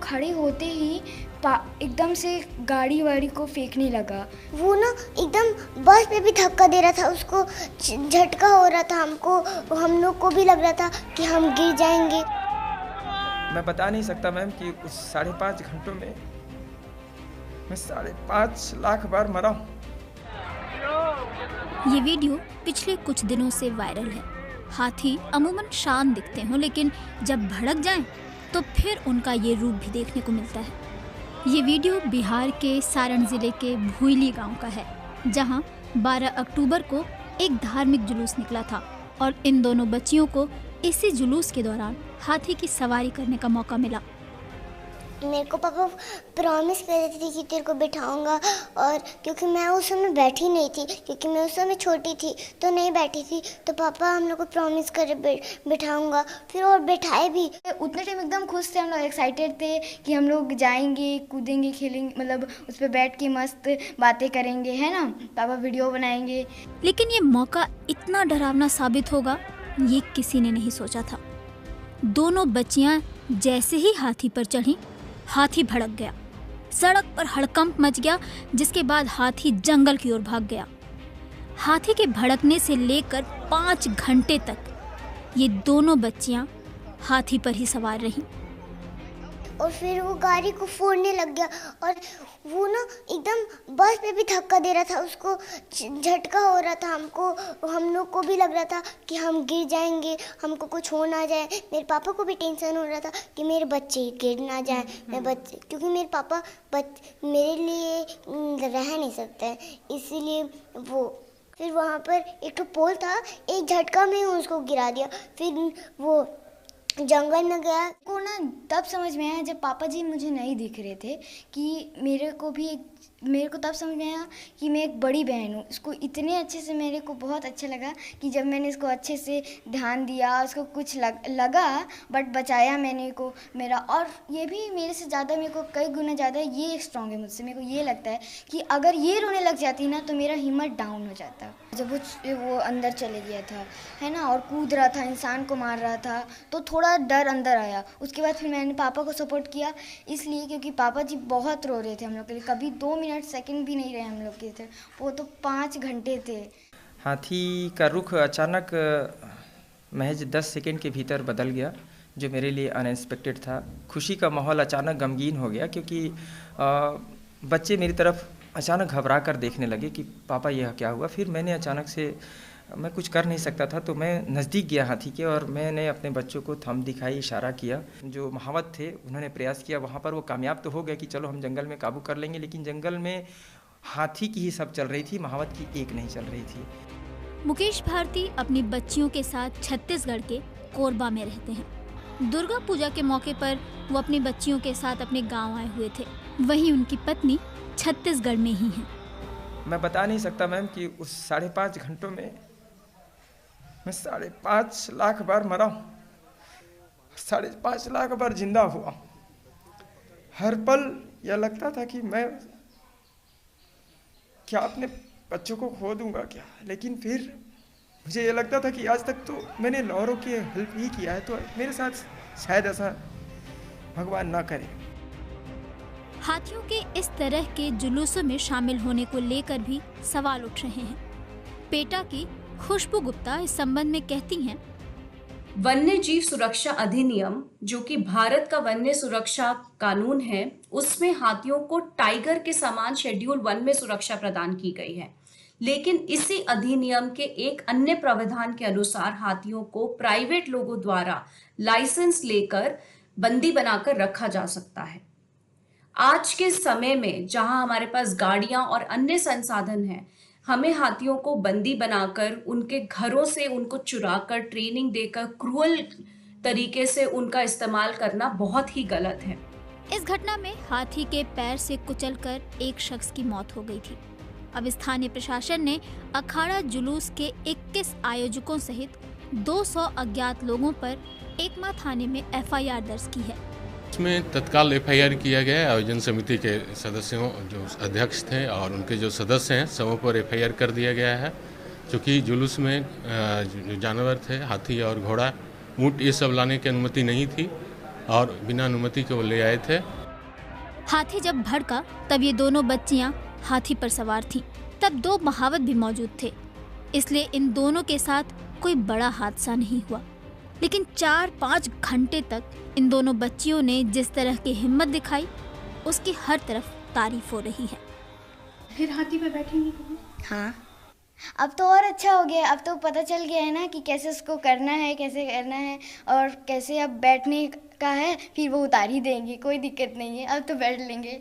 खड़े होते ही एकदम से गाड़ी वाड़ी को फेंकने लगा। वो ना एकदम बस पे भी धक्का दे रहा था, उसको झटका हो रहा था, हम लोग को भी लग रहा था कि हम गिर जाएंगे। मैं बता नहीं सकता मैम कि उस 5.5 घंटों में मैं 5.5 लाख बार मरा हूँ। ये वीडियो पिछले कुछ दिनों से वायरल है। हाथी अमूमन शांत दिखते हों, लेकिन जब भड़क जाएं तो फिर उनका ये रूप भी देखने को मिलता है। ये वीडियो बिहार के सारण जिले के भुइली गांव का है, जहां 12 अक्टूबर को एक धार्मिक जुलूस निकला था और इन दोनों बच्चियों को इसी जुलूस के दौरान हाथी की सवारी करने का मौका मिला। मेरे को पापा प्रॉमिस कर रहे थे कि तेरे को बिठाऊंगा, और क्योंकि मैं उस समय बैठी नहीं थी, क्योंकि मैं उस समय छोटी थी तो नहीं बैठी थी, तो पापा हम लोग को प्रॉमिस कर बिठाऊंगा, फिर और बिठाए भी। उतने टाइम एकदम खुश थे हम लोग, एक्साइटेड थे कि हम लोग जाएंगे, कूदेंगे, खेलेंगे, मतलब उस पर बैठ के मस्त बातें करेंगे, है ना, पापा वीडियो बनाएंगे। लेकिन ये मौका इतना डरावना साबित होगा ये किसी ने नहीं सोचा था। दोनों बच्चियां जैसे ही हाथी पर चढ़ीं, हाथी भड़क गया, सड़क पर हड़कंप मच गया, जिसके बाद हाथी जंगल की ओर भाग गया। हाथी के भड़कने से लेकर 5 घंटे तक ये दोनों बच्चियां हाथी पर ही सवार रहीं। और फिर वो गाड़ी को फोड़ने लग गया, और वो ना एकदम बस पे भी धक्का दे रहा था, उसको झटका हो रहा था, हम लोग को भी लग रहा था कि हम गिर जाएंगे, हमको कुछ हो ना जाए। मेरे पापा को भी टेंशन हो रहा था कि मेरे बच्चे गिर ना जाए, क्योंकि मेरे पापा मेरे लिए रह नहीं सकते हैं, इसीलिए वो फिर वहाँ पर एक तो पोल था, एक झटका में उसको गिरा दिया। फिर वो जंगल में गया। को ना तब समझ में आया जब पापा जी मुझे नहीं दिख रहे थे कि मेरे को तब समझ में आया कि मैं एक बड़ी बहन हूँ। इसको इतने अच्छे से मेरे को बहुत अच्छा लगा कि जब मैंने इसको अच्छे से ध्यान दिया, उसको कुछ लगा बट बचाया मैंने को मेरा। और ये भी मेरे से ज़्यादा, मेरे को कई गुना ज़्यादा ये स्ट्रॉन्ग है मुझसे। मेरे को ये लगता है कि अगर ये रोने लग जाती ना तो मेरा हिम्मत डाउन हो जाता। जब वो अंदर चले गया था, है ना, और कूद रहा था, इंसान को मार रहा था, तो थोड़ा डर अंदर आया। उसके बाद फिर मैंने पापा को सपोर्ट किया, इसलिए क्योंकि पापा जी बहुत रो रहे थे हम लोग के लिए, कभी 2 मिनट सेकंड भी नहीं रहे हम लोग के थे, वो तो 5 घंटे थे। हाथी का रुख अचानक महज 10 सेकंड के भीतर बदल गया, जो मेरे लिए अनएक्सपेक्टेड था। खुशी का माहौल अचानक गमगीन हो गया, क्योंकि बच्चे मेरी तरफ अचानक घबरा कर देखने लगे कि पापा यह क्या हुआ। फिर मैंने अचानक से, मैं कुछ कर नहीं सकता था, तो मैं नज़दीक गया हाथी के और मैंने अपने बच्चों को थंब दिखाई, इशारा किया। जो महावत थे उन्होंने प्रयास किया, वहाँ पर वो कामयाब तो हो गए कि चलो हम जंगल में काबू कर लेंगे, लेकिन जंगल में हाथी की ही सब चल रही थी, महावत की एक नहीं चल रही थी। मुकेश भारती अपनी बच्चियों के साथ छत्तीसगढ़ के कोरबा में रहते हैं। दुर्गा पूजा के मौके पर वो अपनी बच्चियों के साथ अपने गाँव आए हुए थे। वहीं उनकी पत्नी छत्तीसगढ़ में ही है। मैं बता नहीं सकता मैम कि उस 5.5 घंटों में मैं 5.5 लाख बार मरा हूँ, 5.5 लाख बार जिंदा हुआ। हर पल यह लगता था कि मैं क्या अपने बच्चों को खो दूंगा क्या, लेकिन फिर मुझे ये लगता था कि आज तक तो मैंने लौरों की हेल्प ही किया है, तो मेरे साथ शायद ऐसा भगवान ना करे। हाथियों के इस तरह के जुलूसों में शामिल होने को लेकर भी सवाल उठ रहे हैं। पेटा की खुशबू गुप्ता इस संबंध में कहती हैं, वन्य जीव सुरक्षा अधिनियम, जो कि भारत का वन्य सुरक्षा कानून है, उसमें हाथियों को टाइगर के समान शेड्यूल 1 में सुरक्षा प्रदान की गई है। लेकिन इसी अधिनियम के एक अन्य प्रावधान के अनुसार हाथियों को प्राइवेट लोगों द्वारा लाइसेंस लेकर बंदी बनाकर रखा जा सकता है। आज के समय में जहां हमारे पास गाड़ियां और अन्य संसाधन हैं, हमें हाथियों को बंदी बनाकर उनके घरों से उनको चुराकर ट्रेनिंग देकर क्रूअल तरीके से उनका इस्तेमाल करना बहुत ही गलत है। इस घटना में हाथी के पैर से कुचलकर एक शख्स की मौत हो गई थी। अब स्थानीय प्रशासन ने अखाड़ा जुलूस के 21 आयोजकों सहित 200 अज्ञात लोगों पर एकमा थाने में FIR दर्ज की है। इसमें तत्काल FIR किया गया है। आयोजन समिति के सदस्यों, जो अध्यक्ष थे और उनके जो सदस्य हैं, सबों पर FIR कर दिया गया है। क्योंकि जुलूस में जो जानवर थे, हाथी और घोड़ा, ऊँट, ये सब लाने की अनुमति नहीं थी, और बिना अनुमति के वो ले आए थे। हाथी जब भड़का तब ये दोनों बच्चियां हाथी पर सवार थीं। तब 2 महावत भी मौजूद थे, इसलिए इन दोनों के साथ कोई बड़ा हादसा नहीं हुआ। लेकिन 4-5 घंटे तक इन दोनों बच्चियों ने जिस तरह की हिम्मत दिखाई, उसकी हर तरफ तारीफ हो रही है। फिर हाथी पे बैठेंगी कभी? हाँ, अब तो और अच्छा हो गया। अब तो पता चल गया है ना कि कैसे उसको करना है, कैसे करना है और कैसे अब बैठने का है, फिर वो उतार ही देंगे, कोई दिक्कत नहीं है, अब तो बैठ लेंगे।